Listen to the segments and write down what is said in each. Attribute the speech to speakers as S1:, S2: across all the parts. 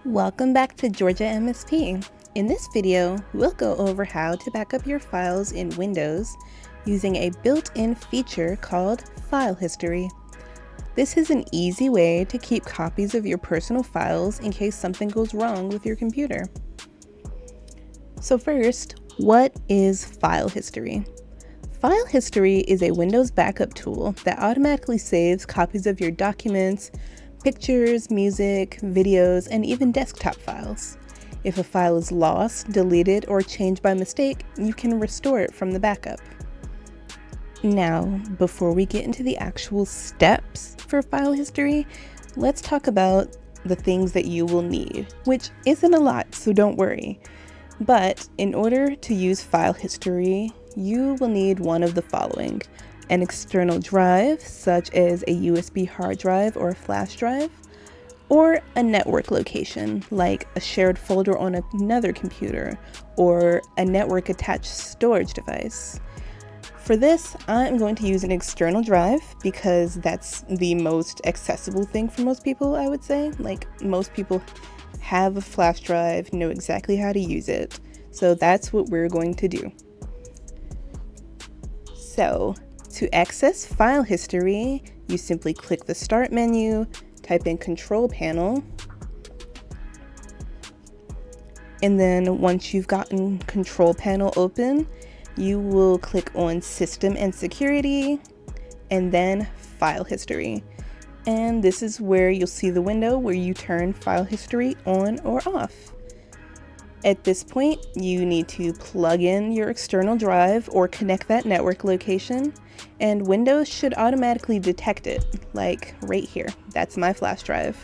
S1: Welcome back to Georgia MSP. In this video, we'll go over how to back up your files in Windows using a built-in feature called File History. This is an easy way to keep copies of your personal files in case something goes wrong with your computer. So first, what is File History? File History is a Windows backup tool that automatically saves copies of your documents, pictures, music, videos, and even desktop files. If a file is lost, deleted, or changed by mistake, you can restore it from the backup. Now, before we get into the actual steps for File History, let's talk about the things that you will need, which isn't a lot, so don't worry. But in order to use File History, you will need one of the following: an external drive, such as a USB hard drive or a flash drive, or a network location, like a shared folder on another computer, or a network attached storage device. For this, I'm going to use an external drive because that's the most accessible thing for most people, I would say. Like, most people have a flash drive, know exactly how to use it. So that's what we're going to do. So, to access File History, you simply click the Start menu, type in Control Panel, and then once you've gotten Control Panel open, you will click on System and Security, and then File History. And this is where you'll see the window where you turn File History on or off. At this point, you need to plug in your external drive or connect that network location, and Windows should automatically detect it, like right here. That's my flash drive.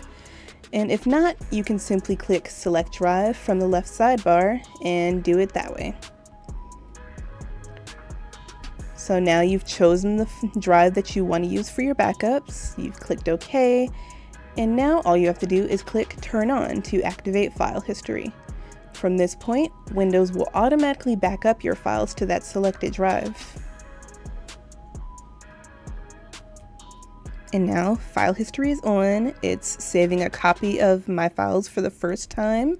S1: And if not, you can simply click Select Drive from the left sidebar and do it that way. So now you've chosen the drive that you want to use for your backups, you've clicked OK, and now all you have to do is click Turn On to activate File History. From this point, Windows will automatically back up your files to that selected drive. And now File History is on. It's saving a copy of my files for the first time,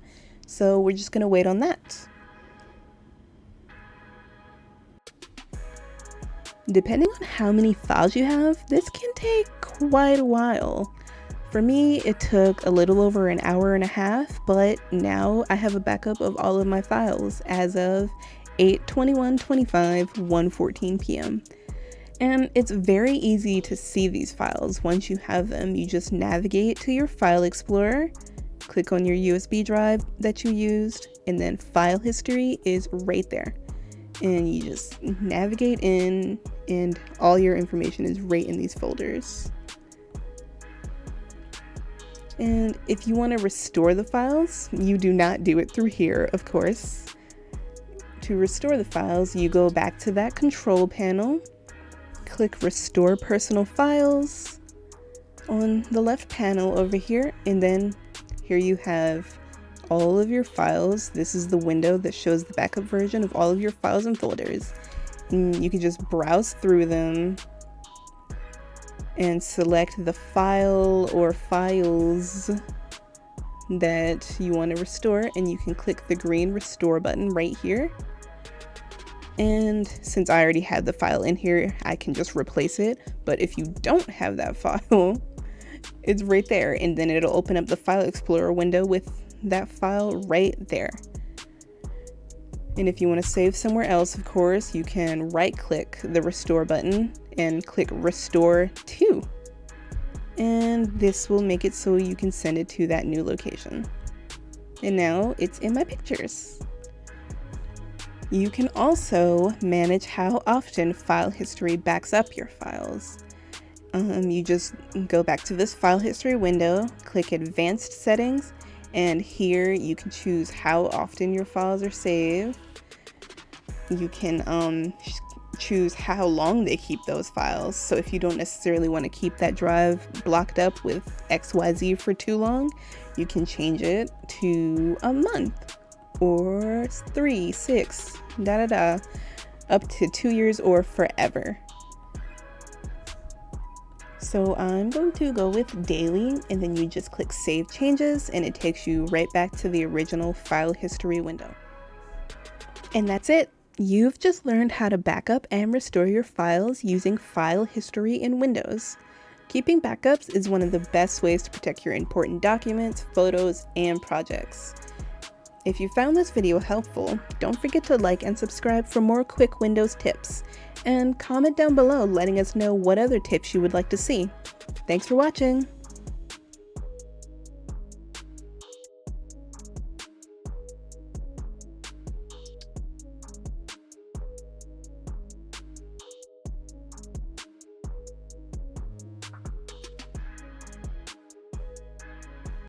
S1: so we're just going to wait on that. Depending on how many files you have, this can take quite a while. For me, it took a little over an hour and a half, but now I have a backup of all of my files as of 8/21/25, 1:14 p.m. And it's very easy to see these files. Once you have them, you just navigate to your File Explorer, click on your USB drive that you used, and then File History is right there. And you just navigate in, and all your information is right in these folders. And if you want to restore the files, you do not do it through here, of course. To restore the files, you go back to that Control Panel, click Restore Personal Files on the left panel over here, and then here you have all of your files. This is the window that shows the backup version of all of your files and folders. And you can just browse through them and select the file or files that you want to restore, and you can click the green Restore button right here. And since I already had the file in here, I can just replace it. But if you don't have that file, it's right there, and then it'll open up the File Explorer window with that file right there. And if you want to save somewhere else, of course, you can right-click the Restore button and click Restore To. And this will make it so you can send it to that new location. And now it's in my pictures. You can also manage how often File History backs up your files. You just go back to this File History window, click Advanced Settings, and here you can choose how often your files are saved. You can choose how long they keep those files. So if you don't necessarily want to keep that drive blocked up with XYZ for too long, you can change it to a month or 3, 6, up to 2 years or forever. So I'm going to go with daily, and then you just click Save Changes and it takes you right back to the original file history window. And that's it! You've just learned how to backup and restore your files using file history in Windows. Keeping backups is one of the best ways to protect your important documents, photos, and projects. If you found this video helpful, don't forget to like and subscribe for more quick Windows tips, and comment down below letting us know what other tips you would like to see. Thanks for watching!